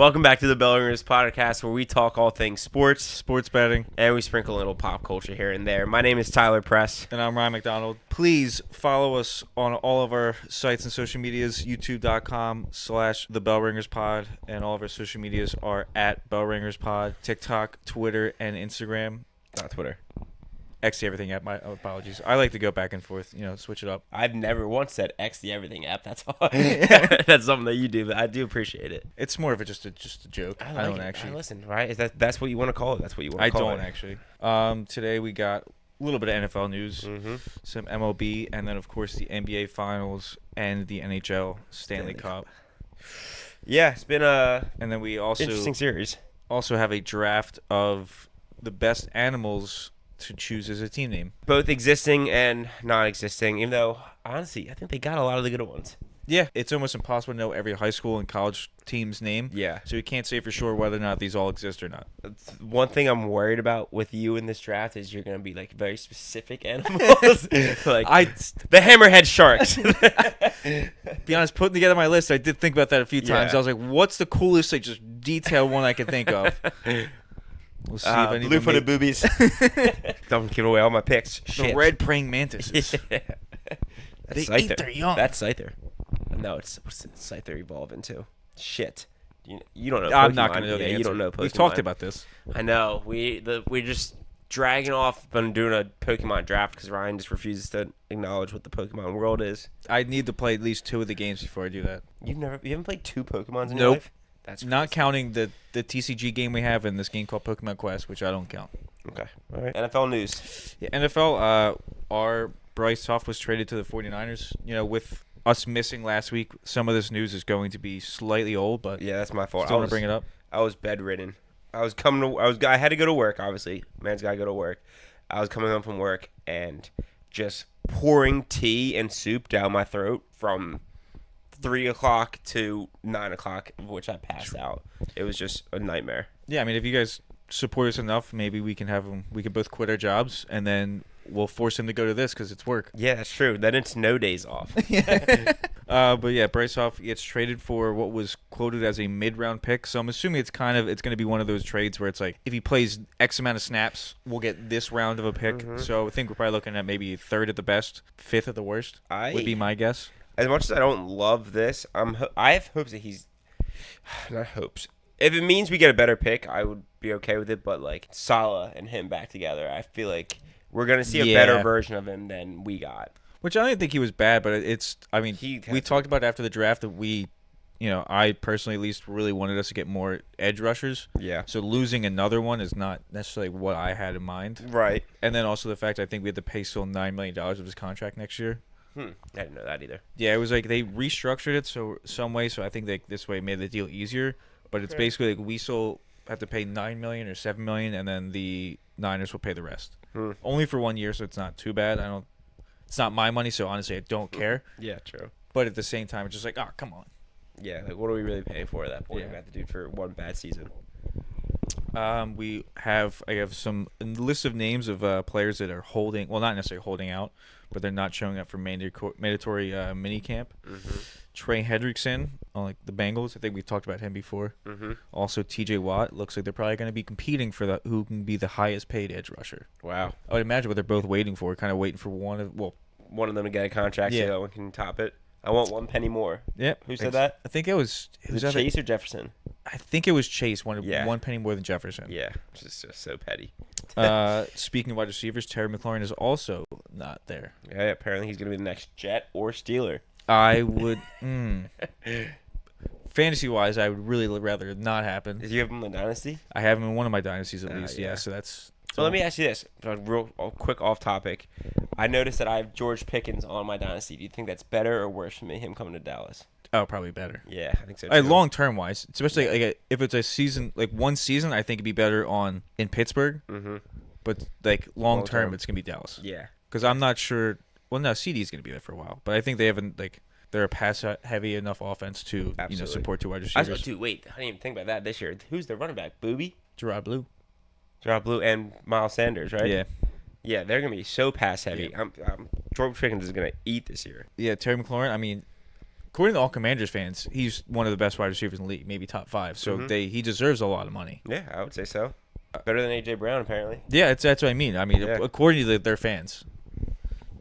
Welcome back to the Bell Ringers podcast, where we talk all things Sports betting. and we sprinkle a little pop culture here and there. My name is Tyler Press. And I'm Ryan McDonald. Please follow us on all of our sites and social medias, youtube.com/thebellringerspod, and all of our social medias are at bellringerspod, TikTok, Twitter, and Instagram. Not Twitter. X the Everything app, my apologies. I like to go back and forth, switch it up. I've never once said X the everything app. That's all. That's something that you do, but I do appreciate it. It's more of just a joke. I don't it. actually. Listen, right? That's what you want to call it. That's what you want to call it. I don't actually. Today we got a little bit of NFL news, some MLB, and then of course the NBA Finals and the NHL Stanley Cup. Yeah, it's been a and then we also interesting series. Also have a draft of the best animals to choose as a team name. Both existing and non-existing, even though, honestly, I think they got a lot of the good ones. Yeah, it's almost impossible to know every high school and college team's name. Yeah. So you can't say for sure whether or not these all exist or not. One thing I'm worried about with you in this draft is you're going to be, like, very specific animals. Like, the hammerhead sharks. Be honest, putting together my list, I did think about that a few times. Yeah. I was like, what's the coolest, like, just detailed one I could think of? We'll see if any blue-footed boobies. Don't give away all my picks. The red praying mantises. Yeah. They eat their young. That's Scyther. No, what's Scyther evolve into? Shit. You don't know Pokemon. I'm not going to know the answer. You don't know Pokemon. We've talked about this. I know. We're just dragging off on doing a Pokemon draft because Ryan just refuses to acknowledge what the Pokemon world is. I need to play at least 2 of the games before I do that. You haven't played 2 Pokemons in your life? That's crazy. Not counting the TCG game we have in this game called Pokemon Quest, which I don't count. Okay. All right. NFL news. Yeah, NFL, our Bryce Huff was traded to the 49ers. With us missing last week, some of this news is going to be slightly old, but yeah, that's my fault. Still want to bring it up. I was bedridden. I had to go to work, obviously. Man's got to go to work. I was coming home from work and just pouring tea and soup down my throat from 3 o'clock to 9 o'clock, which I passed out. It was just a nightmare. Yeah, I mean, if you guys support us enough, maybe we can have them. We can both quit our jobs, and then we'll force him to go to this because it's work. Yeah, that's true. Then it's no days off. But yeah, Bryce Huff gets traded for what was quoted as a mid-round pick. So I'm assuming it's going to be one of those trades where it's like, if he plays X amount of snaps, we'll get this round of a pick. So I think we're probably looking at maybe 3rd at the best, 5th at the worst. Would be my guess. As much as I don't love this, I have hopes that he's not hopes. If it means we get a better pick, I would be okay with it. But like Salah and him back together, I feel like we're gonna see a better version of him than we got. Which I didn't think he was bad, but we talked about after the draft that I personally at least really wanted us to get more edge rushers. Yeah. So losing another one is not necessarily what I had in mind. Right. And then also the fact I think we had to pay still $9 million of his contract next year. I didn't know that either. Yeah, it was like they restructured it some way, so I think this way made the deal easier. But it's basically like we still have to pay $9 million or $7 million, and then the Niners will pay the rest. Only for 1 year, so it's not too bad. It's not my money, so honestly, I don't care. Yeah, true. But at the same time, it's just like, come on. Yeah, like what are we really paying for at that point? We got the dude for one bad season. I have some list of names of players that are holding, well, not necessarily holding out, but they're not showing up for mandatory mini camp. Trey Hendrickson on like the Bengals. I think we've talked about him before. Also, T.J. Watt. Looks like they're probably going to be competing for who can be the highest paid edge rusher. Wow. I would imagine what they're both waiting for. Kind of waiting for one of them to get a contract so no one can top it. I want 1 penny more. Yep. Who said that? I think it was Chase or Jefferson? I think it was Chase. One penny more than Jefferson. Yeah, which is just so petty. Speaking of wide receivers, Terry McLaurin is also not there. Yeah, apparently he's going to be the next Jet or Steeler. I would, fantasy-wise, I would really rather it not happen. Did you have him in Dynasty? I have him in one of my dynasties at least, yeah. So that's. So let me ask you this, real quick off topic. I noticed that I have George Pickens on my Dynasty. Do you think that's better or worse for me, him coming to Dallas? Oh, probably better. Yeah, I think so too. Long term wise, especially like if it's a season, like one season, I think it'd be better in Pittsburgh. But like long term, it's gonna be Dallas. Yeah, because I'm not sure. Well, no, CD's gonna be there for a while, but I think they haven't they're a pass heavy enough offense to support 2 wide receivers. Dude, wait, I didn't even think about that this year. Who's the running back? Booby, Gerard Blue, and Miles Sanders, right? Yeah. Yeah, they're gonna be so pass heavy. Yeah. George Pickens is gonna eat this year. Yeah, Terry McLaurin. I mean, according to all Commanders fans, he's one of the best wide receivers in the league, maybe top 5. So he deserves a lot of money. Yeah, I would say so. Better than AJ Brown, apparently. Yeah, that's what I mean. According to their fans,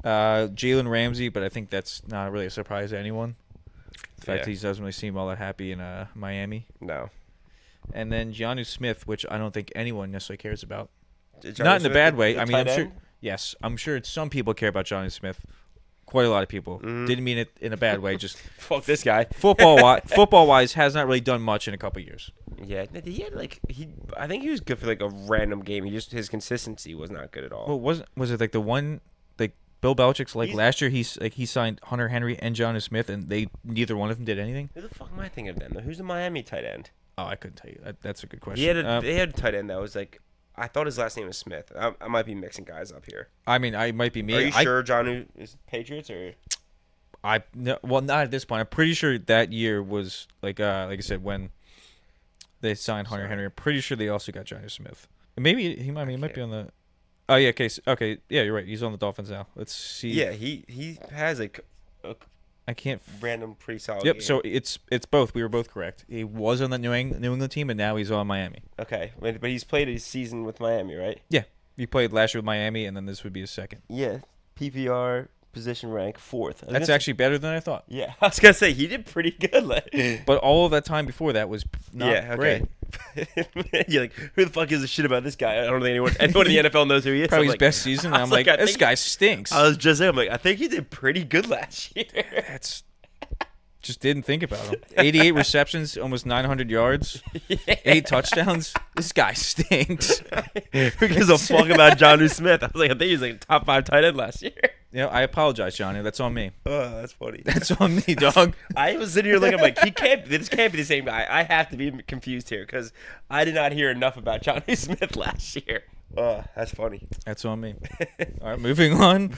Jalen Ramsey, but I think that's not really a surprise to anyone. The fact that he doesn't really seem all that happy in Miami. No. And then Jonnu Smith, which I don't think anyone necessarily cares about. Not in a bad way. I mean, I'm sure some people care about Jonnu Smith. Quite a lot of people. Didn't mean it in a bad way. Just fuck this guy. Football wise, has not really done much in a couple years. Yeah, he had I think he was good for like a random game. His consistency was not good at all. Well, was it like the one like Bill Belichick's last year? He signed Hunter Henry and Jonnu Smith, and neither one of them did anything. Who the fuck am I thinking of then? Who's the Miami tight end? Oh, I couldn't tell you. That's a good question. They had a tight end that was like. I thought his last name was Smith. I might be mixing guys up here. I mean, I might be me. Are you sure Jonnu is Patriots or? Well, not at this point. I'm pretty sure that year was like I said, when they signed Hunter Henry. I'm pretty sure they also got Jonnu Smith. Maybe he might be on the. Oh yeah, okay, yeah, you're right. He's on the Dolphins now. Let's see. Yeah, he has I can't. Random pretty solid. Yep. Game. So it's both. We were both correct. He was on the New England team, and now he's on Miami. Okay, but he's played a season with Miami, right? Yeah, he played last year with Miami, and then this would be his second. Yeah, PPR position rank 4th. That's actually better than I thought. Yeah, I was gonna say he did pretty good. But all of that time before that was not great. You're like, who the fuck gives a shit about this guy? I don't think anyone in the NFL knows who he is. Probably his best season. And I'm like, this guy stinks. I was just saying, I'm like, I think he did pretty good last year. That's just didn't think about him. 88 receptions, almost 900 yards, 8 touchdowns. This guy stinks. Who gives a fuck about Jonnu Smith? I was like, I think he was like top 5 tight end last year. Yeah, I apologize, Johnny. That's on me. Oh, that's funny. That's on me, dog. I was sitting here looking, I'm like, this can't be the same guy. I have to be confused here because I did not hear enough about Jonnu Smith last year. Oh, that's funny. That's on me. All right, moving on.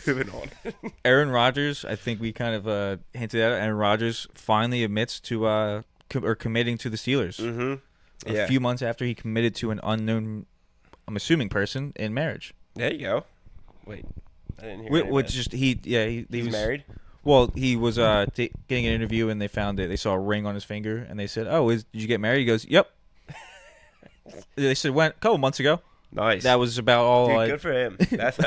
Aaron Rodgers, I think we kind of hinted at it. Aaron Rodgers finally admits to committing to the Steelers. Mm-hmm. A few months after he committed to an unknown, I'm assuming, person in marriage. There you go. Wait, I didn't hear he was married. Well, he was getting an interview, and they found it. They saw a ring on his finger, and they said, "Oh, did you get married?" He goes, "Yep." They said, "When? A couple months ago." Nice. That was about all. Dude, good for him. That's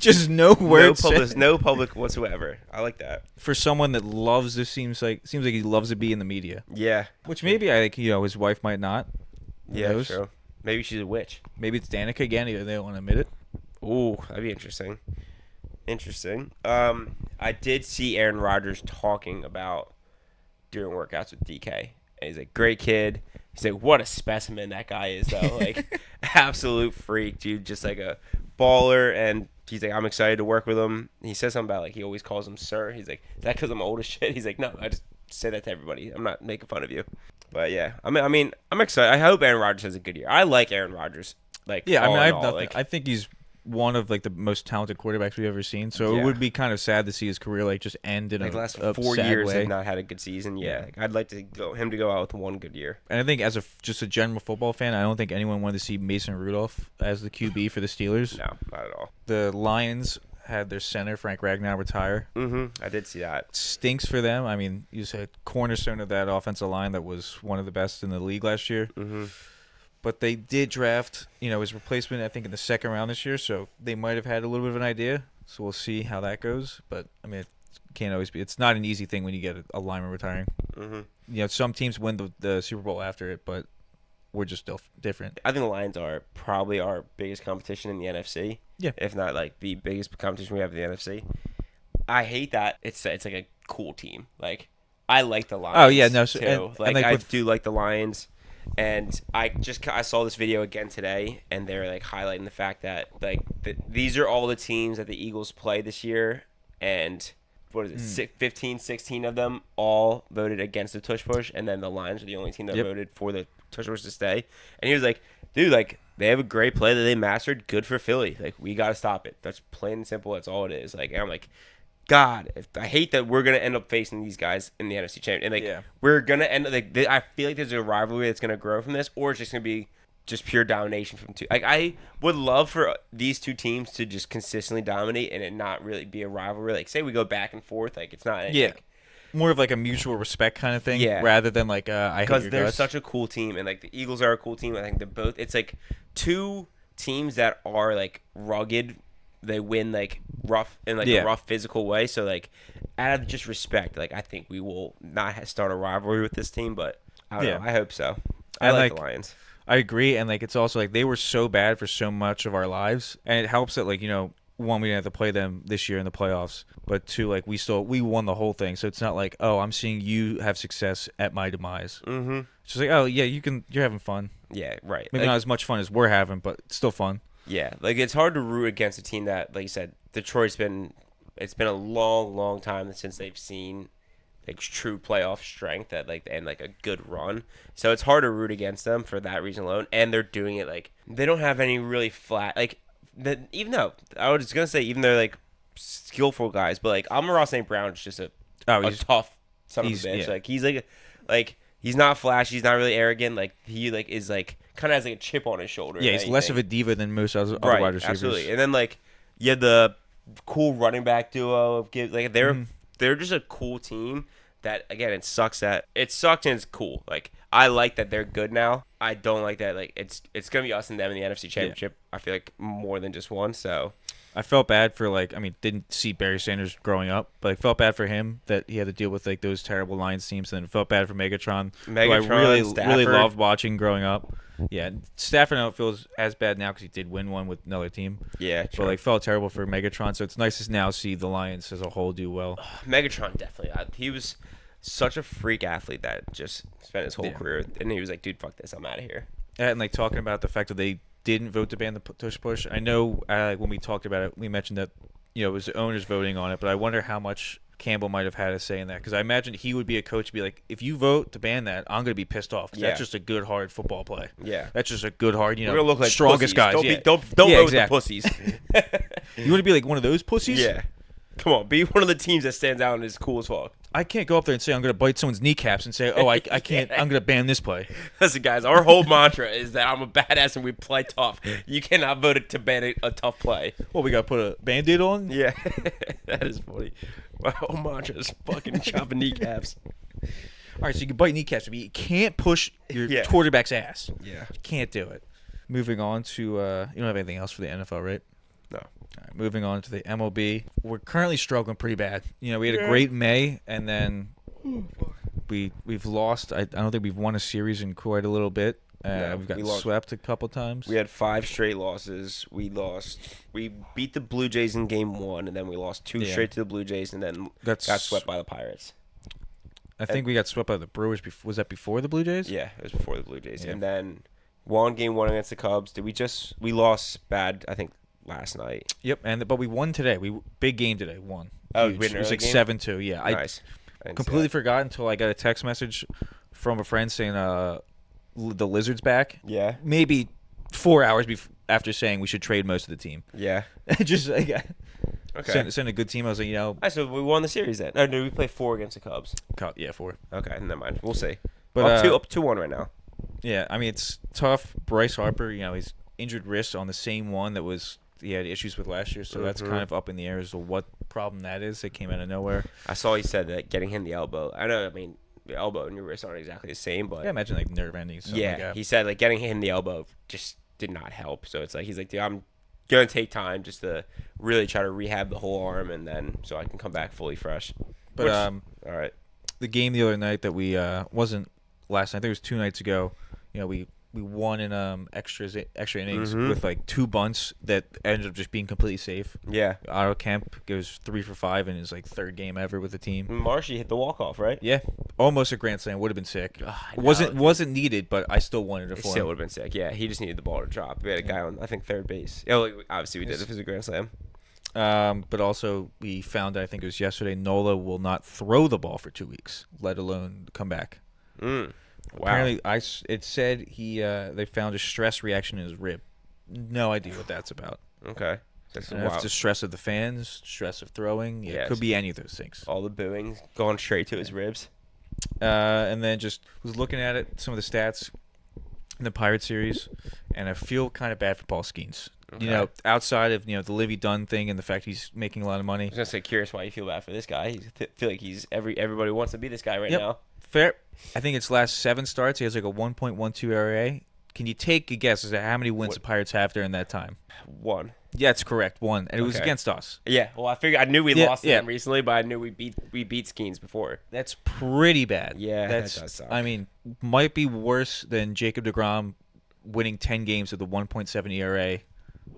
just no words. No public whatsoever. I like that. For someone that loves this, seems like he loves to be in the media. Yeah. Which maybe I think his wife might not. Yeah, true. Maybe she's a witch. Maybe it's Danica again. They don't want to admit it. Ooh, that'd be interesting. I did see Aaron Rodgers talking about doing workouts with DK. And he's like, great kid. He's like, what a specimen that guy is, though. Like, absolute freak, dude. Just like a baller. And he's like, I'm excited to work with him. He says something about, like, he always calls him sir. He's like, is that because I'm old as shit? He's like, no, I just say that to everybody. I'm not making fun of you. But, yeah. I mean, I'm excited. I hope Aaron Rodgers has a good year. I like Aaron Rodgers. Like, yeah, I mean, I have nothing. I think he's one of like the most talented quarterbacks we've ever seen. So it would be kind of sad to see his career like just end in like the last a 4 sad years way. have not had a good season. Yeah, like, I'd like to him to go out with one good year. And I think as just a general football fan, I don't think anyone wanted to see Mason Rudolph as the QB for the Steelers. No, not at all. The Lions had their center Frank Ragnow retire. I did see that. Stinks for them. I mean, you said cornerstone of that offensive line that was one of the best in the league last year. But they did draft, his replacement, I think, in the second round this year. So they might have had a little bit of an idea. So we'll see how that goes. But, I mean, it can't always be. It's not an easy thing when you get a lineman retiring. Some teams win the Super Bowl after it, but we're just still different. I think the Lions are probably our biggest competition in the NFC. Yeah. If not, like, the biggest competition we have in the NFC. I hate that it's like a cool team. Like, I like the Lions. Oh, yeah. No, too. I do like the Lions. And I saw this video again today, and they're like highlighting the fact that like these are all the teams that the Eagles play this year, and what is it, 15, 16 of them all voted against the tush push, and then the Lions are the only team that voted for the tush push to stay. And he was like, dude, like they have a great play that they mastered. Good for Philly. Like we got to stop it. That's plain and simple. That's all it is. Like, and I'm like, God, I hate that we're gonna end up facing these guys in the NFC Championship, and like we're gonna end up like I feel like there's a rivalry that's gonna grow from this, or it's just gonna be just pure domination from two. Like I would love for these two teams to just consistently dominate and it not really be a rivalry. Like say we go back and forth, like it's not. Like, more of like a mutual respect kind of thing, Yeah. rather than like I hate Because your they're guts. such a cool team, and like the Eagles are a cool team. I think they're both. It's like two teams that are like rugged. They win like rough in like Yeah. a rough physical way. So like out of just respect, like I think we will not start a rivalry with this team, but I don't Yeah. know. I hope so. I And, like like, the Lions. I agree, and like it's also like they were so bad for so much of our lives, and it helps that like one, we didn't have to play them this year in the playoffs, but two, like we won the whole thing, so it's not like, oh, I'm seeing you have success at my demise. Mm-hmm. It's just like, oh yeah, you're having fun, Yeah, right. maybe Like, not as much fun as we're having, but it's still fun. yeah, like it's hard to root against a team that, like you said, Detroit's been. It's been a long, long time since they've seen like true playoff strength that like and like a good run. So it's hard to root against them for that reason alone. And they're doing it like they don't have any really flat like that. Even though I was gonna say even they're like skillful guys, but like Amon-Ra St. Brown is just a tough son of a bitch. Yeah. Like he's like he's not flashy. He's not really arrogant. Like he like is like kind of has like a chip on his shoulder. Yeah, if he's less of a anything. diva than most other Right, wide receivers. absolutely. And then like you had the cool running back duo of like they're just a cool team. That again, it sucks and it's cool. Like I like that they're good now. I don't like that like it's gonna be us and them in the NFC Championship. I feel like more than just one. So I felt bad for didn't see Barry Sanders growing up, but I felt bad for him that he had to deal with like those terrible Lions teams, and then felt bad for Megatron, who I really Stafford. loved watching growing up. Yeah, Stafford, I don't feel as bad now because he did win one with another team. Yeah, but like felt terrible for Megatron. So it's nice to now see the Lions as a whole do well. Megatron definitely. He was such a freak athlete that just spent his whole career, and he was like, "Dude, fuck this, I'm out of here." And like talking about the fact that they didn't vote to ban the tush push. I know when we talked about it, we mentioned that it was the owners voting on it, but I wonder how much Campbell might have had a say in that, because I imagine he would be a coach to be like, if you vote to ban that, I'm going to be pissed off. 'Cause that's just a good hard football play. Yeah, that's just a good hard. We're gonna look like strongest pussies. guys. Don't yeah, vote exactly. with the pussies. You want to be like one of those pussies? Yeah. Come on, be one of the teams that stands out and is cool as fuck. I can't go up there and say I'm going to bite someone's kneecaps and say, oh, I can't. I'm going to ban this play. Listen, guys, our whole mantra is that I'm a badass and we play tough. You cannot vote it to ban a tough play. Well, we got to put a Band-Aid on? Yeah, that is funny. My whole mantra is fucking chopping kneecaps. All right, so you can bite kneecaps, but you can't push your quarterback's ass. Yeah. You can't do it. Moving on to, you don't have anything else for the NFL, right? No. All right, moving on to the MLB. We're currently struggling pretty bad. We had a great May, and then we've lost. I don't think we've won a series in quite a little bit. We've gotten swept a couple times. We had 5 straight losses. We beat the Blue Jays in game 1, and then we lost 2 straight to the Blue Jays, and then got swept by the Pirates. I think we got swept by the Brewers. Was that before the Blue Jays? Yeah, it was before the Blue Jays. Yeah. And then won game 1 against the Cubs. We lost bad, I think, last night. Yep, but we won today. Big game today. Won. Oh, it was like 7-2. Yeah, nice. I completely forgot until I got a text message from a friend saying the Lizards back. Yeah. Maybe 4 hours after saying we should trade most of the team. Yeah. Just like okay. Send a good team. I was like, so we won the series then. No, did we play 4 against the Cubs? Yeah, 4. Okay, never mind. We'll see. But up 2-1 right now. Yeah, I mean it's tough. Bryce Harper, he's injured wrist on the same one that he had issues with last year, so that's kind of up in the air as to what problem that is. That came out of nowhere. I saw he said that getting him the elbow. I mean, the elbow and your wrist aren't exactly the same, but yeah, imagine like nerve endings. Yeah, like he said like getting him the elbow just did not help. So it's like he's like, dude, I'm gonna take time just to really try to rehab the whole arm, and then so I can come back fully fresh. But all right, the game the other night that we wasn't last night. I think it was 2 nights ago. We won in extra innings with like 2 bunts that ended up just being completely safe. Yeah. Otto Kemp goes 3 for 5 in his like 3rd game ever with the team. Marshy hit the walk-off, right? Yeah, almost a grand slam. Would have been sick. Wasn't needed, but I still wanted it for him. Still would have been sick. Yeah, he just needed the ball to drop. We had a guy on, I think, 3rd base. Yeah, obviously we did if it was a grand slam. But also we found, I think it was yesterday, Nola will not throw the ball for 2 weeks, let alone come back. Wow. Apparently, it said they found a stress reaction in his rib. No idea what that's about. Okay. That's If it's the stress of the fans, stress of throwing. It could be any of those things. All the booing going straight to his ribs. And then just was looking at it, some of the stats in the Pirate series, and I feel kind of bad for Paul Skeens. Okay. outside of the Livy Dunn thing and the fact he's making a lot of money. I was gonna say, curious why you feel bad for this guy. Feel like he's everybody wants to be this guy right Yep. now. Fair. I think its last 7 starts, he has like a 1.12 ERA. Can you take a guess as to how many wins the Pirates have during that time? 1. Yeah, that's correct. 1, and it was Okay. against us. Yeah. Well, I knew we Yeah, lost to yeah. them recently, but I knew we beat Skeens before. That's pretty bad. Yeah, that's. that does suck. I mean, might be worse than Jacob deGrom winning 10 games with a 1.7 ERA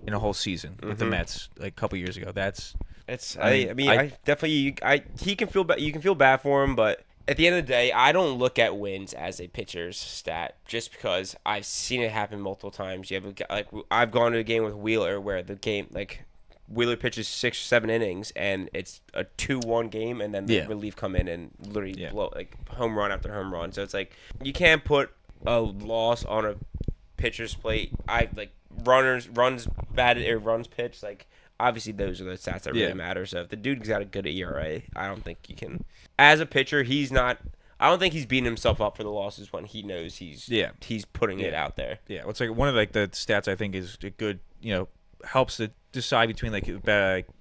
in a whole season with the Mets like a couple years ago. I mean, definitely he can feel bad. You can feel bad for him, but at the end of the day, I don't look at wins as a pitcher's stat just because I've seen it happen multiple times. You have I've gone to a game with Wheeler where the game Wheeler pitches 6 or 7 innings and it's a 2-1 game, and then the relief come in and literally blow home run after home run. So it's you can't put a loss on a pitcher's plate. Runs batted or runs pitched. Obviously those are the stats that really matter. So if the dude's got a good ERA, I don't think you can. As a pitcher, he's not. I don't think he's beating himself up for the losses when he knows he's putting it out there. Yeah, it's one of the stats I think is a good. Helps to decide between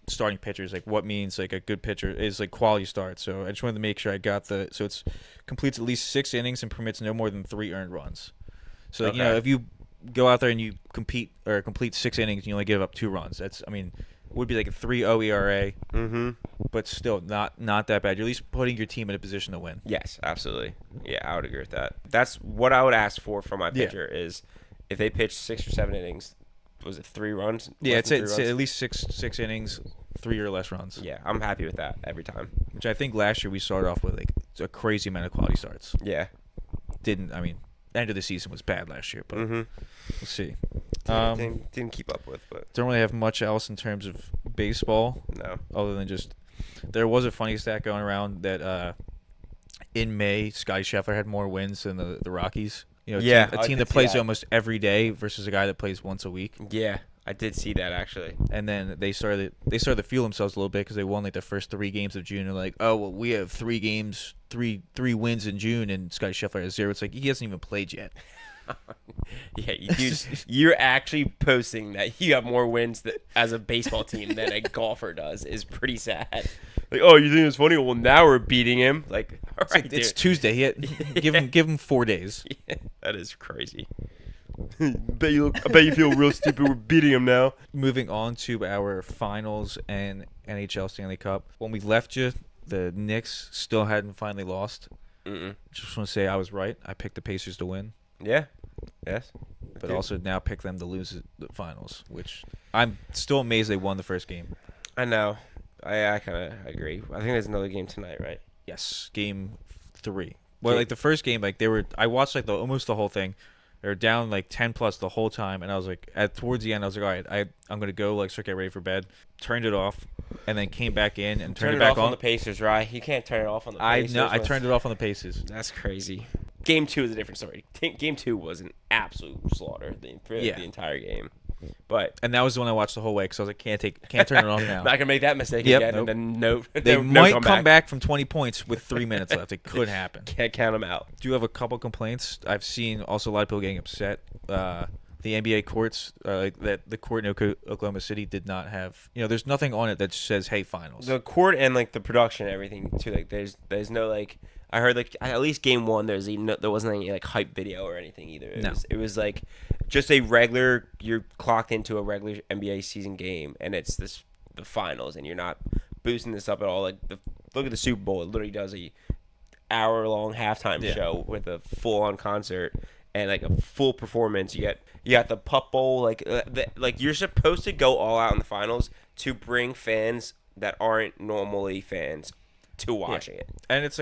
starting pitchers, what means a good pitcher is quality start. So I just wanted to make sure I got so it's completes at least 6 innings and permits no more than 3 earned runs. So if you go out there and you complete 6 innings and you only give up 2 runs, it would be a 3.0 ERA. Mm-hmm. But still not that bad. You're at least putting your team in a position to win. Yes, absolutely. Yeah, I would agree with that. That's what I would ask for from my pitcher is if they pitch 6 or 7 innings. Was it 3 runs? Yeah, it's at least six innings, 3 or less runs. Yeah, I'm happy with that every time. Which I think last year we started off with a crazy amount of quality starts. Yeah. End of the season was bad last year, but we'll see. Didn't keep up with, but don't really have much else in terms of baseball. No. Other than just there was a funny stat going around that in May Scotty Scheffler had more wins than the Rockies. A team that plays almost every day versus a guy that plays once a week. Yeah, I did see that actually. And then they started to feel themselves a little bit because they won the first 3 games of June. And oh well, we have 3 games, three wins in June, and Scotty Scheffler has 0. It's he hasn't even played yet. Yeah, you're actually posting that you have more wins as a baseball team than a golfer does is pretty sad. Oh, you think it's funny? Well, now we're beating him. All right, it's Tuesday. Give him 4 days. Yeah, that is crazy. I bet you feel real stupid. We're beating him now. Moving on to our finals and NHL Stanley Cup. When we left you, the Knicks still hadn't finally lost. Just want to say I was right. I picked the Pacers to win. Yeah. Yes. But also now pick them to lose the finals, which I'm still amazed they won the first game. I know. I kind of agree. I think there's another game tonight, right? Yes, game 3. Well, the first game, I watched almost the whole thing. They were down 10+ the whole time, and I was towards the end, I was all right, I'm gonna go start get ready for bed. Turned it off, and then came back in and turned it back on. The Pacers, right? You can't turn it off on the Pacers. I turned it off on the Pacers. That's crazy. Game 2 is a different story. Game 2 was an absolute slaughter the entire game. And that was the one I watched the whole way because I was can't turn it off now. Not gonna make that mistake again. Nope. And then they might come back from 20 points with 3 minutes left. It could happen. Can't count them out. Do you have a couple complaints? I've seen also a lot of people getting upset. The NBA courts, that the court in Oklahoma City did not have. There's nothing on it that says, "Hey, finals." The court and the production and everything too. There's no I heard at least game 1 there wasn't any hype video or anything either. It was just a regular. You're clocked into a regular NBA season game, and it's the finals, and you're not boosting this up at all. Look at the Super Bowl. It literally does a hour-long halftime show with a full-on concert and a full performance. You got the Pup Bowl. You're supposed to go all out in the finals to bring fans that aren't normally fans to watching it. And it's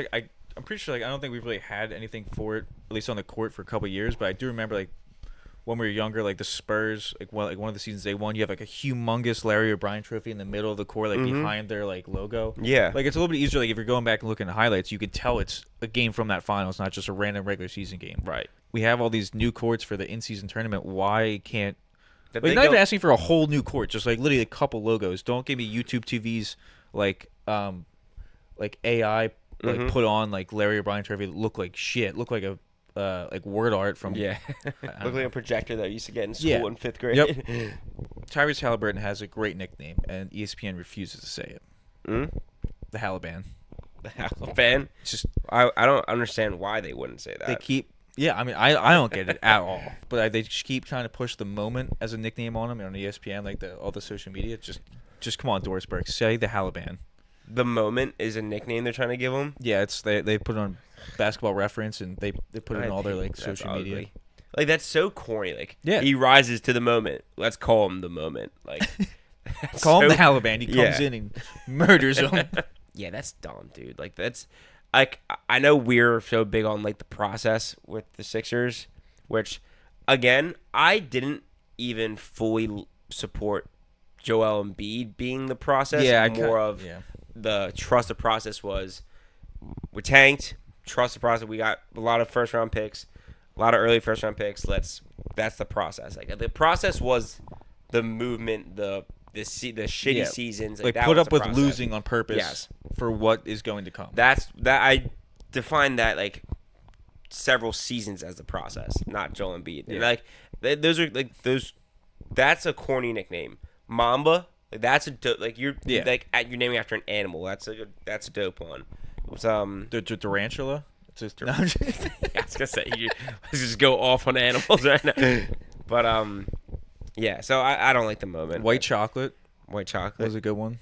I'm pretty sure I don't think we've really had anything for it, at least on the court, for a couple of years. But I do remember when we were younger, the Spurs, one of the seasons they won, you have a humongous Larry O'Brien trophy in the middle of the court, behind their logo. Yeah, it's a little bit easier. If you're going back and looking at highlights, you can tell it's a game from that finals, not just a random regular season game. Right. We have all these new courts for the in-season tournament. Why can't not even asking for a whole new court, just literally a couple logos. Don't give me YouTube TVs AI. Put on Larry O'Brien trophy that look like shit. Look like a word art from look like a projector that I used to get in school in 5th grade. Yep. Tyrese Halliburton has a great nickname, and ESPN refuses to say it. The Halliban. The Halliban? It's just I don't understand why they wouldn't say that. they keep. Yeah, I mean, I don't get it at all. But they just keep trying to push the moment as a nickname on him on ESPN, like all the social media. Just come on, Dorsberg, say the Halliban. The moment is a nickname they're trying to give him? Yeah, it's they put it on Basketball Reference, and they put it in all their like social media. Like, that's so corny. Like, Yeah. he rises to the moment. Let's call him the moment. Like, Call him the Halliban. He comes in and murders him. Yeah, that's dumb, dude. Like, that's like, I know we're so big on like the process with the Sixers, which, again, I didn't even fully support Joel Embiid being the process. Yeah, The trust the process was we tanked. Trust the process. We got a lot of first round picks, a lot of early first round picks. That's the process. Like, the process was the movement, the shitty seasons. Like, that put was up the with process. losing on ppurpose. Yes. For what is going to come. That I define that like several seasons as the process, not Joel Embiid. Yeah. And like those are like those. That's a corny nickname, Mamba. Like, that's a like you're like you're naming after an animal. That's a dope one. It's, the tarantula. It's just, no, I was gonna say let's just go off on animals right now. But yeah. So I don't like the moment. White chocolate. White chocolate Was a good one.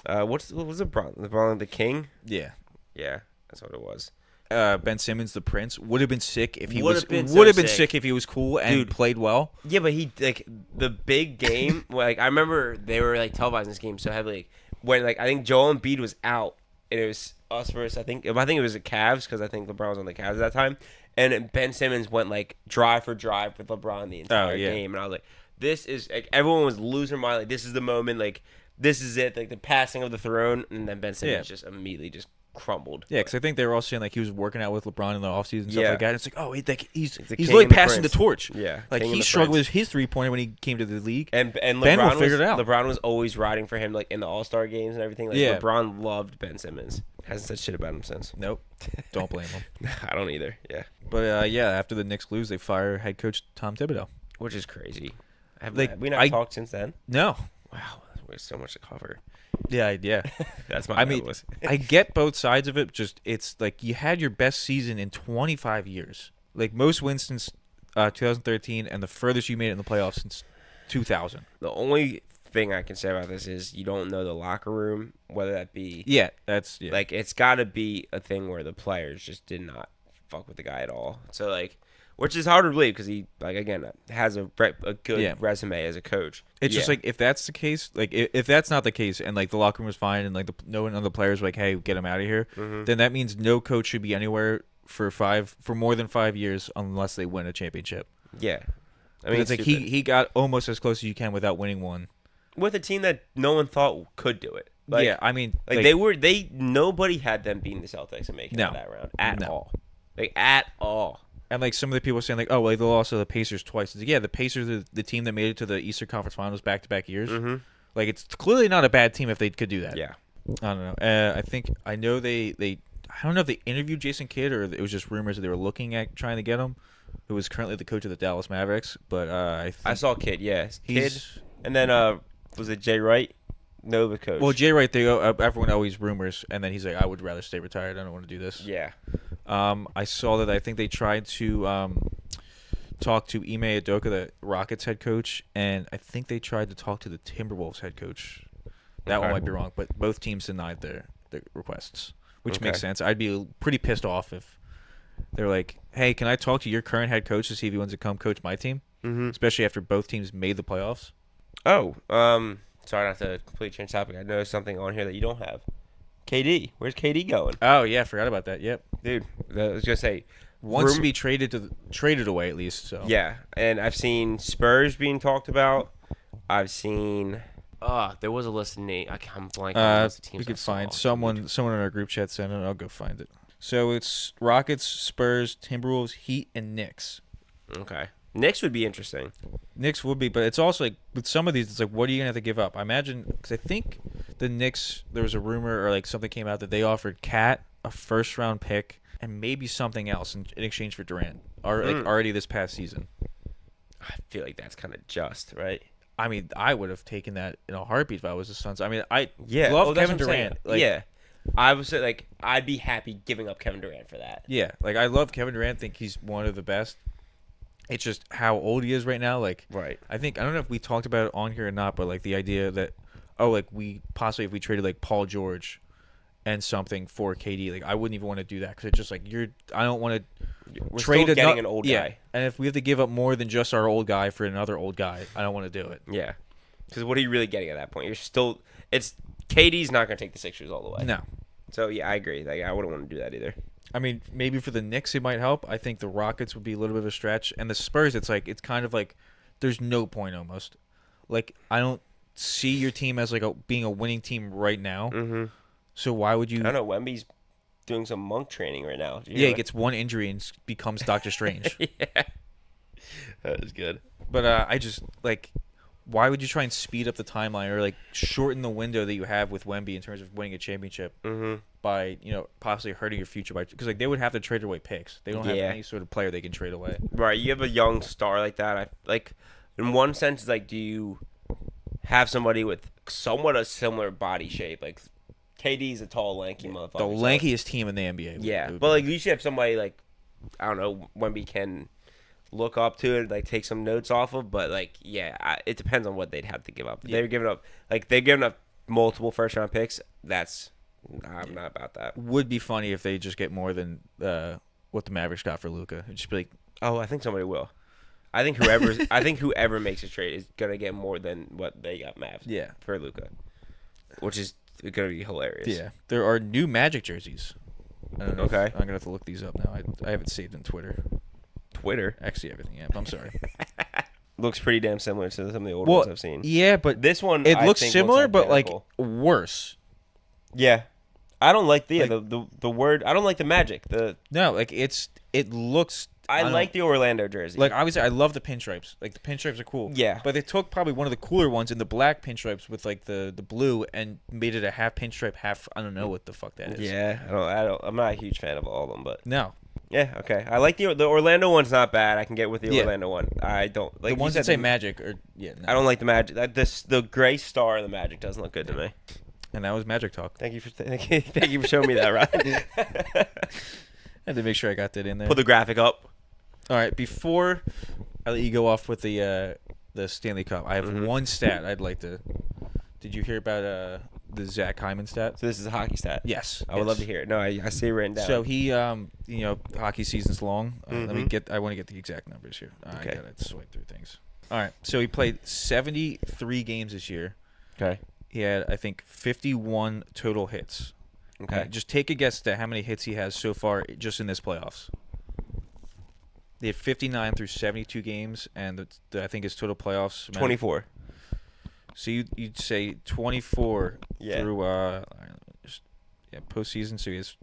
what was LeBron the King? Yeah. Yeah, that's what it was. Ben Simmons, the Prince, would have been sick if he Would've been sick if he was cool and played well. Yeah, but he like the big game. Like, I remember they were like televising this game so heavily. Like, when like I think Joel Embiid was out, and it was us versus I think it was the Cavs because I think LeBron was on the Cavs at that time, and Ben Simmons went like drive for drive with LeBron the entire game, and I was like, this is like everyone was losing their mind. Like, this is the moment. Like, this is it. Like, the passing of the throne, and then Ben Simmons just immediately just crumbled. Yeah, because I think they were all saying like he was working out with LeBron in the offseason and stuff like that. And it's like, oh, he's really passing the torch. Yeah, like he struggled with his 3-pointer when he came to the league. And LeBron Ben will figure it out. LeBron was always riding for him like in the All-Star games and everything. Like, LeBron loved Ben Simmons. Hasn't said shit about him since. Nope, don't blame him. I don't either. Yeah, but after the Knicks lose, they fire head coach Tom Thibodeau, which is crazy. Have we not talked since then? No. Wow, there's so much to cover. Yeah. That's my. I mean, I get both sides of it. Just it's like you had your best season in 25 years, like most wins since 2013, and the furthest you made it in the playoffs since 2000. The only thing I can say about this is you don't know the locker room, whether that be like it's got to be a thing where the players just did not fuck with the guy at all. So like. Which is hard to believe because he, like, again, has a good resume as a coach. It's just like if that's the case, like if that's not the case, and like the locker room was fine, and like no one of the players were like, hey, get him out of here, then that means no coach should be anywhere for more than 5 years unless they win a championship. Yeah, I mean, it's like he got almost as close as you can without winning one with a team that no one thought could do it. Like, yeah, I mean, like nobody had them beating the Celtics and making it that round at all, like at all. And like some of the people saying like, oh, well, they lost to the Pacers twice. It's like, yeah, the Pacers are the team that made it to the Eastern Conference Finals back-to-back years. Like, it's clearly not a bad team if they could do that. Yeah, I don't know. I know they I don't know if they interviewed Jason Kidd or it was just rumors that they were looking at trying to get him, who is currently the coach of the Dallas Mavericks. But I saw Kidd. Yes, Kidd, and then was it Jay Wright? No, the coach. Well, Jay Wright, everyone always rumors, and then he's like, I would rather stay retired. I don't want to do this. Yeah. I saw that I think they tried to talk to Ime Udoka, the Rockets head coach, and I think they tried to talk to the Timberwolves head coach. That one might be wrong, but both teams denied their requests, which makes sense. I'd be pretty pissed off if they're like, hey, can I talk to your current head coach to see if he wants to come coach my team? Especially after both teams made the playoffs. Oh, sorry not to completely change topic. I noticed something on here that you don't have. KD. Where's KD going? Oh, yeah, I forgot about that. Yep. Dude, I was going to say. Wants to be traded away at least. So. Yeah, and I've seen Spurs being talked about. I've seen. There was a list of names. I'm blanking on the list of teams. We could find someone in our group chat sent it. I'll go find it. So it's Rockets, Spurs, Timberwolves, Heat, and Knicks. Okay. Knicks would be interesting. Knicks would be, but it's also like with some of these, it's like, what are you gonna have to give up? I imagine because I think the Knicks, there was a rumor or like something came out that they offered Cat a first-round pick and maybe something else in exchange for Durant, or like already this past season. I feel like that's kind of just right. I mean, I would have taken that in a heartbeat if I was the Suns. I mean, I Yeah, love that's Kevin what I'm saying. Durant. Like, Yeah, I would say like I'd be happy giving up Kevin Durant for that. yeah, like I love Kevin Durant. Think he's one of the best. It's just how old he is right now. Like, Right. I don't know if we talked about it on here or not, but like the idea that, oh, like we possibly if we traded like Paul George and something for KD, like I wouldn't even want to do that because it's just like I don't want to We're trade still getting ano- an old yeah. guy. And if we have to give up more than just our old guy for another old guy, I don't want to do it. Yeah, because what are you really getting at that point? You're still it's KD's not going to take the Sixers all the way. No. So yeah, I agree. Like I wouldn't want to do that either. I mean, maybe for the Knicks it might help. I think the Rockets would be a little bit of a stretch, and the Spurs, it's kind of like there's no point almost. Like I don't see your team as like being a winning team right now. Mm-hmm. So why would you? I don't know. Wemby's doing some monk training right now. Yeah, he gets one injury and becomes Doctor Strange. Yeah, that was good. But I just like, why would you try and speed up the timeline or like shorten the window that you have with Wemby in terms of winning a championship by possibly hurting your future because like they would have to trade away picks. They don't have any sort of player they can trade away. Right, you have a young star like that. I like, in one sense, like, do you have somebody with somewhat a similar body shape? Like, KD's a tall, lanky motherfucker. The lankiest team in the NBA. Yeah, but like, you should have somebody like, I don't know, Wemby can look up to it, like take some notes off of. But like, yeah, it depends on what they'd have to give up. They're giving up multiple first round picks. I'm not about that. Would be funny if they just get more than what the Mavericks got for Luka. It'd just be like, oh, I think somebody will. I think whoever makes a trade is gonna get more than what they got Mavs. For Luka, which is gonna be hilarious. Yeah, there are new Magic jerseys. I don't know. Okay, I'm gonna have to look these up now. I have it saved in Twitter. Actually, everything. Yeah, I'm sorry. Looks pretty damn similar to some of the old ones I've seen. Yeah, but this one it looks similar, but like worse. Yeah, I don't like the word. I don't like the Magic. No, like it looks. I like the Orlando jersey. Like obviously, I love the pinstripes. Like the pinstripes are cool. Yeah, but they took probably one of the cooler ones in the black pinstripes with like the blue and made it a half pinstripe, half. I don't know what the fuck that is. Yeah, I don't. I'm not a huge fan of all of them, but no. Yeah, okay. I like the Orlando one's not bad. I can get with the Orlando one. I don't like the ones that say Magic or No. I don't like the Magic. The gray star of the Magic doesn't look good to me. And that was Magic talk. Thank you for showing me that, Ryan. I had to make sure I got that in there. Put the graphic up. All right, before I let you go off with the Stanley Cup, I have one stat I'd like to. Did you hear about the Zach Hyman stat? So this is a hockey stat. Yes, I would love to hear it. No, I see it written down. So he, hockey season's long. Let me get. I want to get the exact numbers here. Okay. I gotta swipe through things. All right. So he played 73 games this year. Okay. He had, I think, 51 total hits. Okay. Just take a guess at how many hits he has so far just in this playoffs. They had 59 through 72 games, and I think his total playoffs 24. So you'd say 24 through postseason. So he has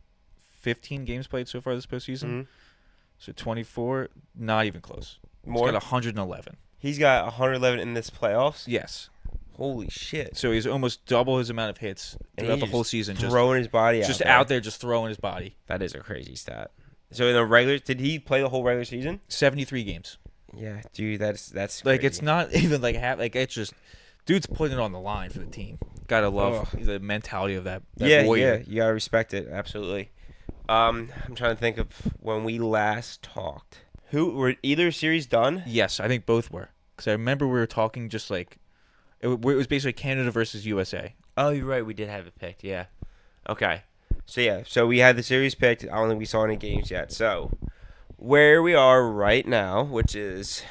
15 games played so far this postseason. Mm-hmm. So 24, not even close. More? He's got 111. He's got 111 in this playoffs? Yes. Holy shit. So he's almost double his amount of hits throughout the whole season. Throwing his body out. Just out there, just throwing his body. That is a crazy stat. So in the regular, did he play the whole regular season? 73 games. Yeah, dude, that's like crazy. It's not even like half. Like it's just, dude's putting it on the line for the team. Gotta love the mentality of that warrior. Yeah, you gotta respect it. Absolutely. I'm trying to think of when we last talked. Were either series done? Yes, I think both were. Because I remember we were talking just like it was basically Canada versus USA. Oh, you're right. We did have it picked. Yeah. Okay. So we had the series picked. I don't think we saw any games yet. So where we are right now, which is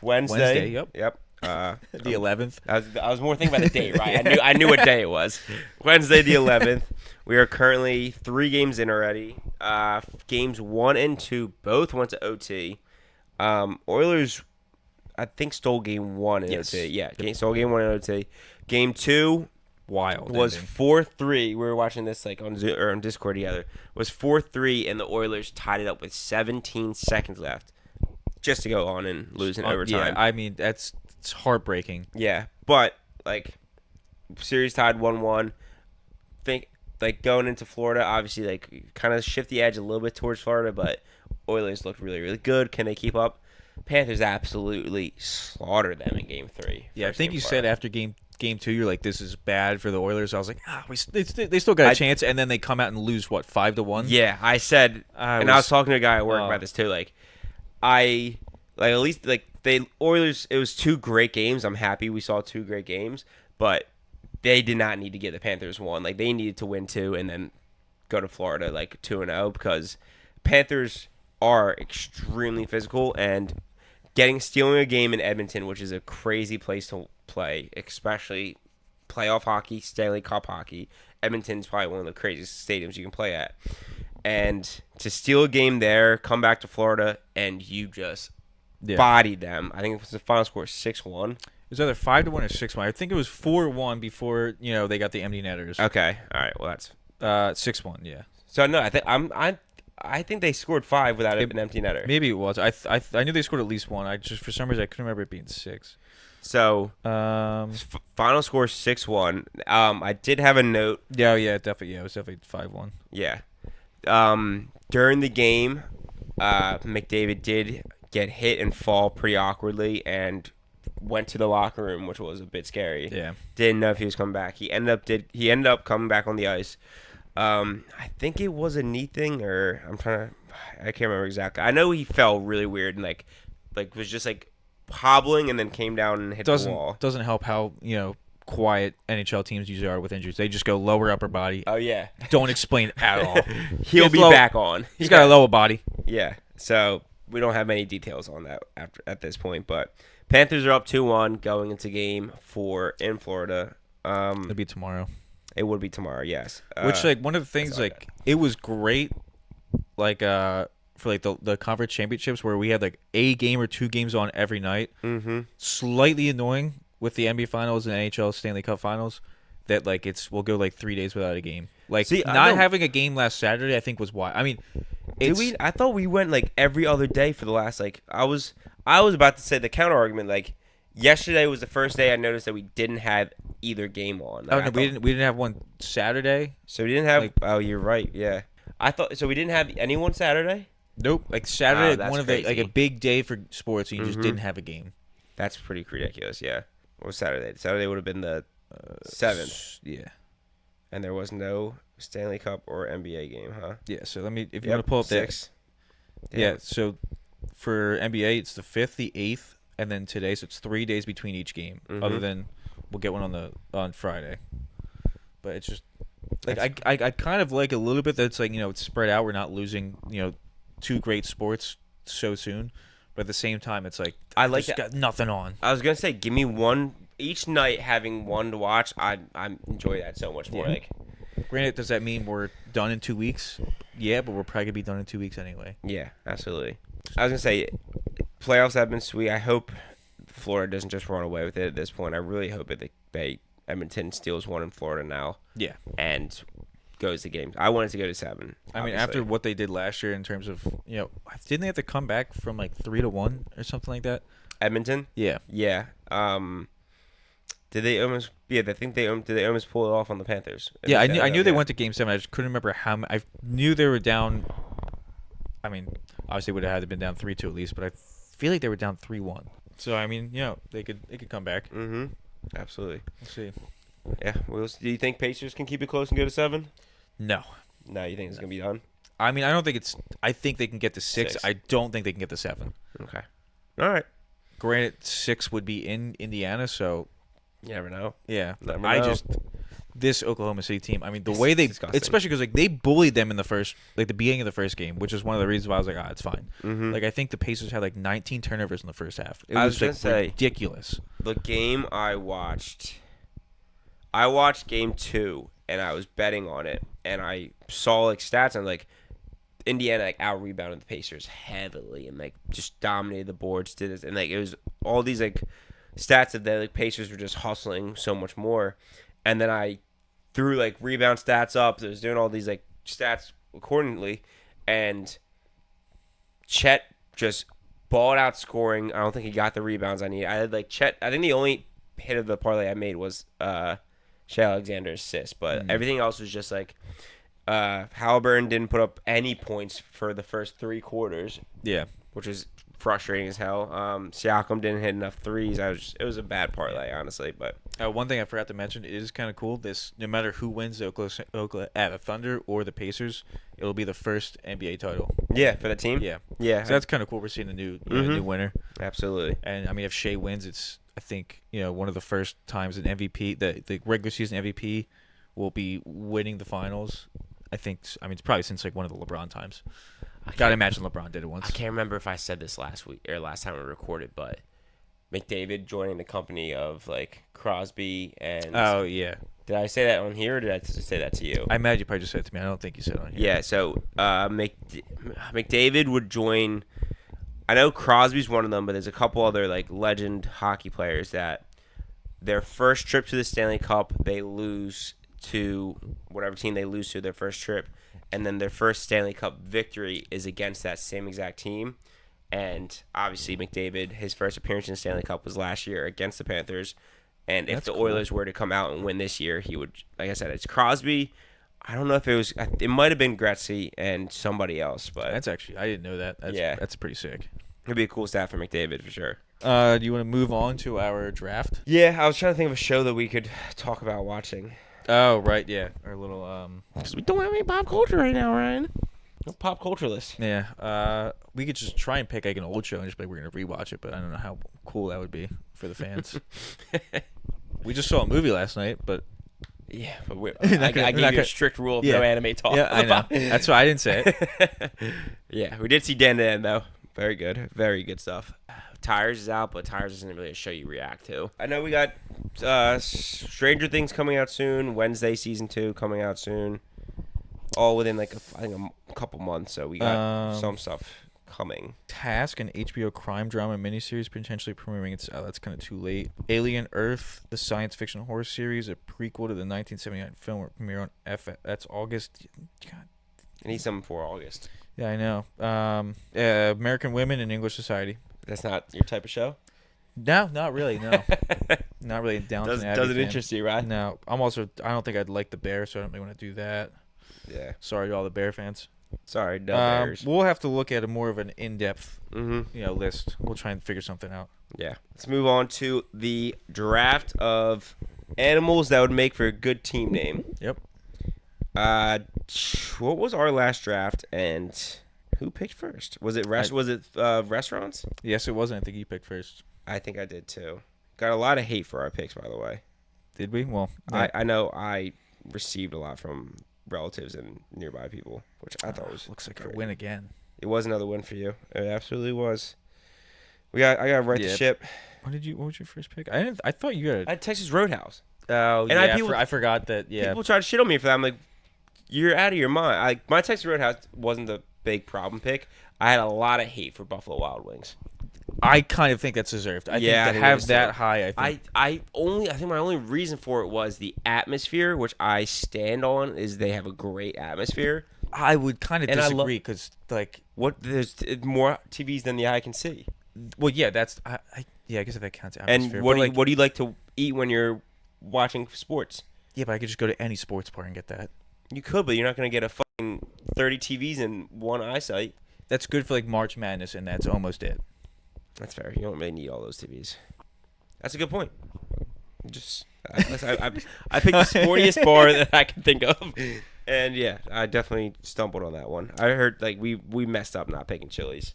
Wednesday. Yep. The 11th. I was more thinking about the date, right? I knew what day it was. Wednesday the 11th. We are currently 3 games in already. Games 1 and 2 both went to OT. Oilers, I think, stole game 1 in OT. Yeah, stole game 1 in OT. Game 2 was 4-3. We were watching this like on Zoom, or on Discord together. Was 4-3, and the Oilers tied it up with 17 seconds left, just to go on and lose in overtime. Yeah, I mean it's heartbreaking. Yeah, but like series tied 1-1. Think like going into Florida, obviously like kind of shift the edge a little bit towards Florida, but Oilers looked really, really good. Can they keep up? Panthers absolutely slaughtered them in Game 3. Yeah, I First think game you four. said after game 2, you're like, this is bad for the Oilers. I was like, they still got a chance, and then they come out and lose what 5-1. Yeah, I said, I was talking to a guy at work about this too. Like, at least they Oilers. It was 2 great games. I'm happy we saw 2 great games, but they did not need to get the Panthers one. Like, they needed to win 2 and then go to Florida like 2-0 because Panthers are extremely physical and stealing a game in Edmonton, which is a crazy place to play, especially playoff hockey, Stanley Cup hockey. Edmonton's probably one of the craziest stadiums you can play at. And to steal a game there, come back to Florida, and you just bodied them. I think it was the final score 6-1. It was either 5-1 or 6-1. I think it was 4-1 before they got the empty netters. Okay, all right. Well, that's 6-1. Yeah. so no. I think they scored 5 without an empty netter. Maybe it was. I knew they scored at least one. I just for some reason I couldn't remember it being 6. So final score 6-1. I did have a note. Yeah, definitely. Yeah, it was definitely 5-1. Yeah. During the game, McDavid did get hit and fall pretty awkwardly and went to the locker room, which was a bit scary. Yeah. Didn't know if he was coming back. He ended up coming back on the ice. I think it was a knee thing, or I can't remember exactly. I know he fell really weird and like was just like hobbling and then came down and hit the wall. Doesn't help how quiet NHL teams usually are with injuries. They just go lower upper body. Oh yeah. Don't explain at all. He'll be back on. He's got a lower body. Yeah. So we don't have any details on that at this point, but Panthers are up 2-1 going into Game 4 in Florida. It'll be tomorrow. It would be tomorrow, yes. Which one of the things it was great, for the conference championships where we had a game or 2 games on every night. Mm-hmm. Slightly annoying with the NBA Finals and NHL Stanley Cup Finals that we'll go 3 days without a game. Not having a game last Saturday I think was why. I mean, I thought we went every other day for the last I was about to say the counter argument yesterday was the first day I noticed that we didn't have either game on. We didn't have one Saturday. So we didn't have oh, you're right. Yeah. I thought so we didn't have anyone Saturday? Nope. Saturday Wow, one of the a big day for sports and you just didn't have a game. That's pretty ridiculous, yeah. What was Saturday? Saturday would have been the 7th. Yeah. And there was no Stanley Cup or NBA game, huh? Yeah, so if you want to pull up 6. Yeah, so for NBA it's the 5th, the 8th, and then today, so it's 3 days between each game. Mm-hmm. Other than we'll get one on Friday. But it's just I kind of like a little bit that it's it's spread out. We're not losing 2 great sports so soon. But at the same time, it's I like just got nothing on. I was gonna say, give me one each night. Having one to watch, I enjoy that so much more. Yeah. Granted, does that mean we're done in 2 weeks? Yeah, but we're probably gonna be done in 2 weeks anyway. Yeah, absolutely. I was gonna say, playoffs have been sweet. I hope Florida doesn't just run away with it at this point. I really hope that Edmonton steals one in Florida now. Yeah, and goes to games. I wanted to go to 7. I mean, after what they did last year in terms of didn't they have to come back from 3-1 or something like that? Edmonton. Yeah. Yeah. Did they almost? Yeah, I think did they almost pull it off on the Panthers? Yeah, I knew they went to Game 7. I just couldn't remember how. I knew they were down. I mean, obviously would have had to been down 3-2 at least, but I feel like they were down 3-1. So I mean, they could come back. Mm-hmm. Absolutely. We'll see. Yeah. Do you think Pacers can keep it close and go to 7? No. No, you think it's gonna be done? I mean, I don't think it's. I think they can get to 6. I don't think they can get to 7. Okay. All right. Granted, 6 would be in Indiana, so. You never know. Yeah. Never know. This Oklahoma City team. I mean, the way they, disgusting. especially because they bullied them in the first, the beginning of the first game, which is one of the reasons why I was like, it's fine. Mm-hmm. I think the Pacers had 19 turnovers in the first half. It I was gonna say, ridiculous. The game I watched Game 2, and I was betting on it, and I saw stats and Indiana out rebounded the Pacers heavily and just dominated the boards. Did this and it was all these stats that the Pacers were just hustling so much more, and then I threw rebound stats up. I was doing all these stats accordingly, and Chet just balled out scoring. I don't think he got the rebounds I need. I had Chet. I think the only hit of the parlay I made was Shea Alexander's assist, but everything else was just Halliburton didn't put up any points for the first 3 quarters. Yeah, which was frustrating as hell. Siakam didn't hit enough threes. It was a bad parlay, honestly. But One thing I forgot to mention, it is kind of cool. No matter who wins the the Thunder or the Pacers, it'll be the first NBA title. yeah, for the team. Yeah. Yeah. So that's kind of cool. We're seeing a new winner. Absolutely. And I mean, if Shea wins, it's I think one of the first times an MVP, the regular season MVP, will be winning the finals. It's probably since like one of the LeBron times. Gotta imagine LeBron did it once. I can't remember if I said this last week or last time we recorded, but McDavid joining the company of like Crosby and. Oh yeah. Did I say that on here, or did I just say that to you? I imagine you probably just said it to me. I don't think you said it on here. Yeah. So McDavid would join. I know Crosby's one of them, but there's a couple other like legend hockey players that their first trip to the Stanley Cup they lose to whatever team they lose to their first trip, and then their first Stanley Cup victory is against that same exact team. And obviously McDavid, his first appearance in the Stanley Cup was last year against the Panthers. And if the Oilers were to come out and win this year, he would, like I said, it's Crosby. I don't know if it might have been Gretzky and somebody else, but That's actually, I didn't know that. That's pretty sick. It'd be a cool stat for McDavid for sure. Do you want to move on to our draft? Yeah, I was trying to think of a show that we could talk about watching. Oh, right, yeah. Our little, 'Cause we don't have any pop culture right now, Ryan. No pop culture list. Yeah, we could just try and pick like an old show and just be like, we're going to rewatch it, but I don't know how cool that would be for the fans. We just saw a movie last night, but... Yeah, but I gave you a strict rule of no anime talk. Yeah, I know. That's why I didn't say it. Yeah, we did see Dan to End, though. Very good. Very good stuff. Tires is out, but Tires isn't really a show you react to. I know we got Stranger Things coming out soon. Wednesday Season 2 coming out soon. All within, like, I think a couple months, so we got some stuff coming. Task, an HBO crime drama miniseries potentially premiering. That's kind of too late. Alien Earth, the science fiction horror series, a prequel to the 1979 film will premiere on That's August. God. I need something for August. Yeah, I know. American Women in English Society. That's not your type of show? No, not really. No, not really. Downton Abbey. Doesn't fan. interest you, right? No, I don't think I'd like the Bear, so I don't really want to do that. Yeah. Sorry to all the Bear fans. Sorry, no Bears. We'll have to look at more of an in-depth, list. We'll try and figure something out. Yeah. Let's move on to the draft of animals that would make for a good team name. Yep. What was our last draft, and who picked first? Was it restaurants? Yes, it was. I think you picked first. I think I did too. Got a lot of hate for our picks, by the way. Did we? Well, I know I received a lot from relatives and nearby people, which I thought was looks like great. a win again. It was another win for you. It absolutely was. I got right the ship. What was your first pick? I thought you got. I had Texas Roadhouse. Oh, and yeah. I forgot that. Yeah. People try to shit on me for that. I'm like, you're out of your mind. My Texas Roadhouse wasn't the big problem pick. I had a lot of hate for Buffalo Wild Wings. I kind of think that's deserved. I think to have that high, I think my only reason for it was the atmosphere, which I stand on, is they have a great atmosphere. I would kind of disagree because there's more TVs than the eye can see. Well, yeah, that's I guess if that counts atmosphere. And what do you like to eat when you're watching sports? Yeah, but I could just go to any sports bar and get that. You could, but you're not going to get a fucking 30 TVs in one eyesight. That's good for like March Madness, and that's almost it. That's fair. You don't really need all those TVs. That's a good point. I picked the sportiest bar that I can think of, and yeah, I definitely stumbled on that one. I heard we messed up not picking Chili's.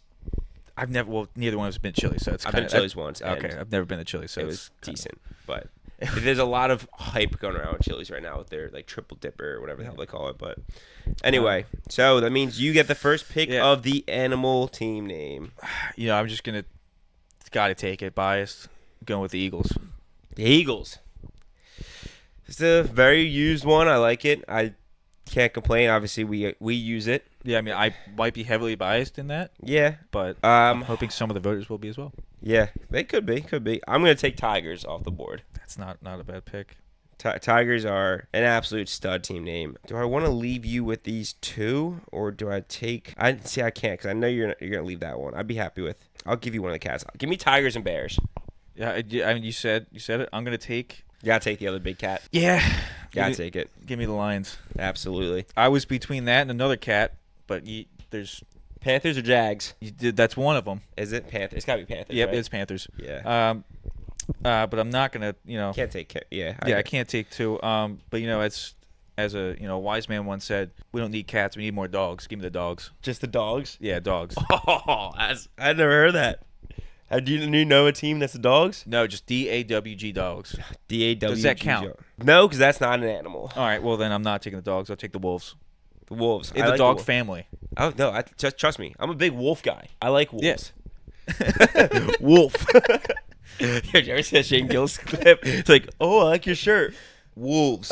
Neither one of us has been Chili's, so it's I've been to Chili's once. Okay, I've never been to Chili's, so it was decent, but there's a lot of hype going around with Chili's right now with their like triple dipper or whatever the hell they call it. But anyway, so that means you get the first pick of the animal team name. I'm just gonna gotta take it. Biased, going with the Eagles. The Eagles. It's a very used one. I like it. I can't complain. Obviously, we use it. Yeah, I mean, I might be heavily biased in that. Yeah, but I'm hoping some of the voters will be as well. Yeah, they could be. I'm gonna take Tigers off the board. That's not a bad pick. Tigers are an absolute stud team name. Do I want to leave you with these two, or do I take? I can't because I know you're gonna leave that one. I'd be happy with. I'll give you one of the cats. Give me Tigers and Bears. Yeah, I mean, you said it. I'm gonna take. You gotta take the other big cat. Yeah, gotta take it. Give me the Lions. Absolutely. I was between that and another cat, but there's Panthers or Jags? That's one of them. Is it Panthers? It's got to be Panthers, Yep, right? it's Panthers. Yeah. But I'm not gonna, Can't take yeah. I can't take two. But as a wise man once said, we don't need cats, we need more dogs. Give me the dogs. Just the dogs? Yeah, dogs. Oh, I'd never heard that. Do you know a team that's the dogs? No, just DAWG dogs. DAWG. Does that count? No, because that's not an animal. All right, well then I'm not taking the dogs. I'll take the wolves. The wolves. In the dog family. Oh no, just trust me. I'm a big wolf guy. I like wolves. Yeah. Wolf. Did you ever see that Shane Gillis clip? It's like, oh, I like your shirt. Wolves.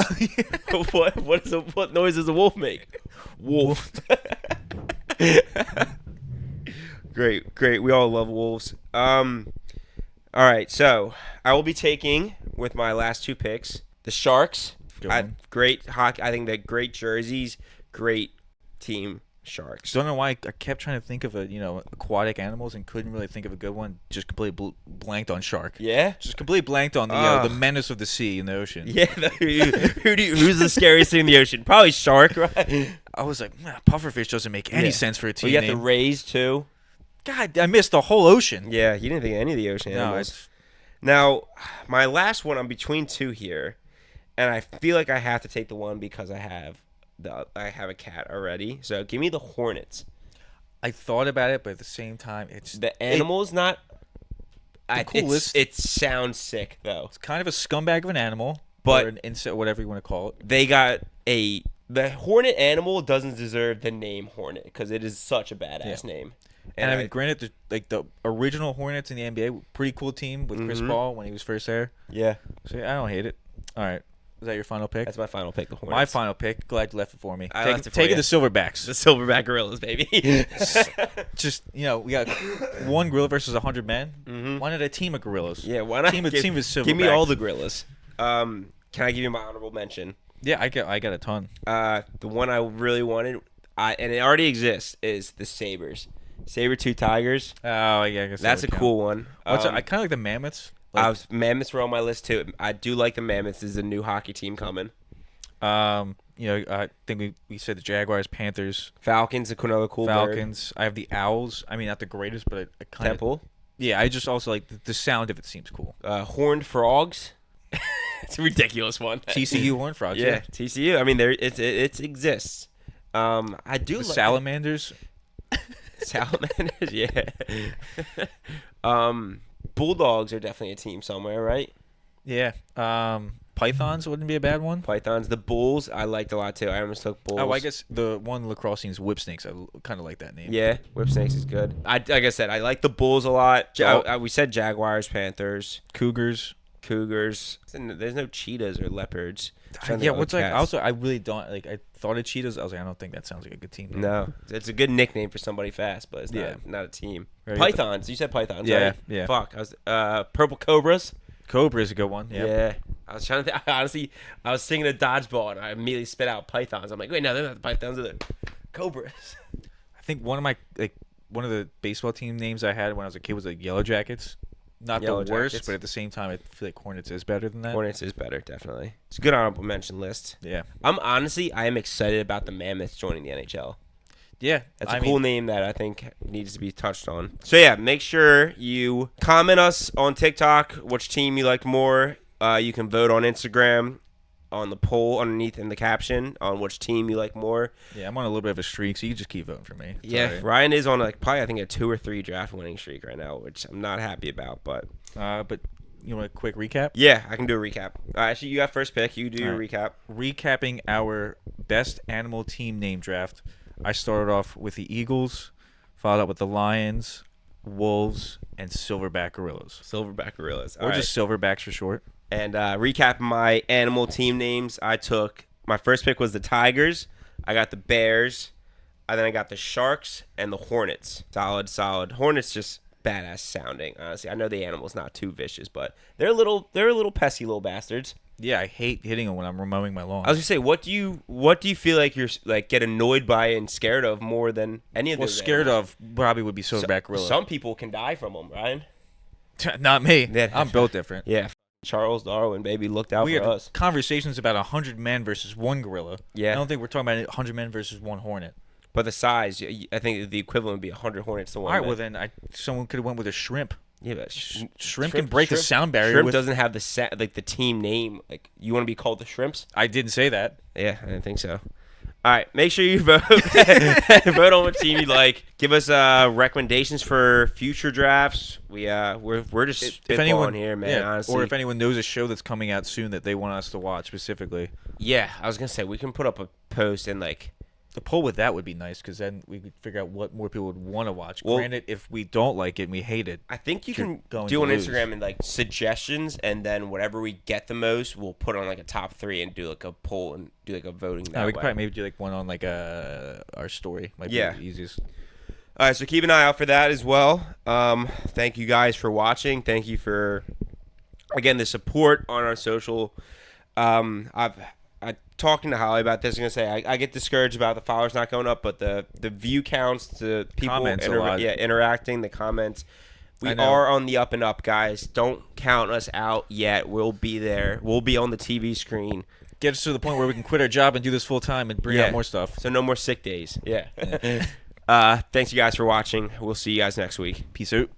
What noise does a wolf make? Wolf. Great. We all love wolves. All right, so I will be taking with my last two picks the Sharks. Great hockey. I think they're great jerseys. Great team. Sharks. Don't know why I kept trying to think of aquatic animals and couldn't really think of a good one. Just completely blanked on shark. Yeah. Just completely blanked on the menace of the sea and the ocean. Yeah. Who's the scariest thing in the ocean? Probably shark, right? I was like, pufferfish doesn't make any sense for a team. You got name. the Rays too. God, I missed the whole ocean. Yeah, you didn't think of any of the ocean animals. No, Now, my last one, I'm between two here, and I feel like I have to take the one because I have a cat already. So give me the Hornets. I thought about it, but at the same time, it's The animal's not the coolest. It sounds sick though. It's kind of a scumbag of an animal, But or an insect, whatever you want to call it. They got the Hornet animal doesn't deserve the name Hornet because it is such a badass name. And I mean, granted, the original Hornets in the NBA, pretty cool team with Chris Paul when he was first there. Yeah, So I don't hate it. All right, is that your final pick? that's my final pick. The Hornets. My final pick. Glad you left it for me. I left it for Taking you. the Silverbacks. The Silverback Gorillas, baby. Just we got one gorilla versus 100 men. Why not a team of gorillas? Yeah, why not? Team of Silverbacks. Give me all the gorillas. Can I give you my honorable mention? Yeah, I got a ton. The one I really wanted, and it already exists, is the Sabres. Saber-tooth tigers. Oh yeah, I guess That's a cool one. I kind of like the mammoths. Mammoths were on my list too. I do like the Mammoths. There's a new hockey team coming. I think we said the Jaguars, Panthers, Falcons, another cool Falcons. I have the Owls. I mean, not the greatest, but I kind of. Temple. Yeah, I just also like the sound of it seems cool. Horned frogs. It's a ridiculous one. TCU Horned Frogs. Yeah, TCU. I mean, it exists. I do The like salamanders. Salamanders. Yeah. Bulldogs are definitely a team somewhere, right? Yeah. Pythons wouldn't be a bad one. Pythons. The Bulls, I liked a lot too. I almost took Bulls. Oh, I guess the one lacrosse team is Whip Snakes. I kind of like that name. Yeah, Whip Snakes is good. Like I said, I like the Bulls a lot. We said Jaguars, Panthers, Cougars. There's no cheetahs or leopards. Yeah, what's like? Also, I really don't like. I thought of cheetahs. I was like, I don't think that sounds like a good team name. No, it's a good nickname for somebody fast, but it's not a team. Right. Pythons. You said pythons, Yeah, right? yeah. Fuck. I was purple cobras. Cobra is a good one. Yep. Yeah. I was trying to honestly, I was thinking of dodgeball, and I immediately spit out pythons. I'm like, wait, no, they're not the pythons, they're the cobras. I think one of the baseball team names I had when I was a kid was like Yellow Jackets. Not Yellow the worst, Jackets. but at the same time, I feel like Hornets is better than that. Hornets is better, definitely. It's a good honorable mention list. Yeah. I am excited about the Mammoths joining the NHL. Yeah. That's a cool name that I think needs to be touched on. So yeah, make sure you comment us on TikTok which team you liked more. You can vote on Instagram on the poll underneath in the caption on which team you like more. Yeah, I'm on a little bit of a streak, so you just keep voting for me. It's all right. Ryan is on probably I think a 2 or 3 draft winning streak right now, which I'm not happy about. But you want a quick recap? yeah, I can do a recap. Actually, you got first pick. You do your All right. recap. Recapping our best animal team name draft, I started off with the Eagles, followed up with the Lions, Wolves, and Silverback Gorillas. Silverback Gorillas. Or just Silverbacks for short. And recap my animal team names. I took my first pick was the Tigers. I got the Bears. And then I got the Sharks and the Hornets. Solid. Hornets just badass sounding. Honestly, I know the animal's not too vicious, but they're a little pesky little bastards. Yeah, I hate hitting them when I'm mowing my lawn. I was gonna say, what do you feel like you're like get annoyed by and scared of more than any of those? Scared animals? of probably would be Silverback Gorilla. Some people can die from them, Ryan. Not me. Yeah. I'm built different. Yeah. Charles Darwin, baby, looked out We for had us. conversations about 100 men versus one gorilla. Yeah. I don't think we're talking about 100 men versus one hornet. But the size, I think the equivalent would be 100 Hornets to one. All right, well then someone could have went with a shrimp. Yeah, but Shrimp can break the sound barrier. Shrimp doesn't have the team name. Like, you want to be called the Shrimps? I didn't say that. Yeah, I didn't think so. All right, make sure you vote. Vote on what team you like. Give us recommendations for future drafts. We're just spitballing here, man. Honestly, or if anyone knows a show that's coming out soon that they want us to watch specifically. Yeah, I was gonna say we can put up a post and like. The poll with that would be nice because then we could figure out what more people would want to watch. Well, granted, if we don't like it and we hate it, I think you can do on Instagram and like suggestions, and then whatever we get the most, we'll put on like a top 3 and do like a poll and do like a voting that way. We could probably maybe do like one on like our story. Might be the easiest. All right, so keep an eye out for that as well. Thank you guys for watching. Thank you for again the support on our social. I talking to Holly about this. I'm gonna say I get discouraged about the followers not going up, but the view counts, the people interacting, the comments. We are on the up and up, guys. Don't count us out yet. We'll be there. We'll be on the TV screen. Get us to the point where we can quit our job and do this full time and bring out more stuff. So no more sick days. Yeah. Thanks you guys for watching. We'll see you guys next week. Peace out.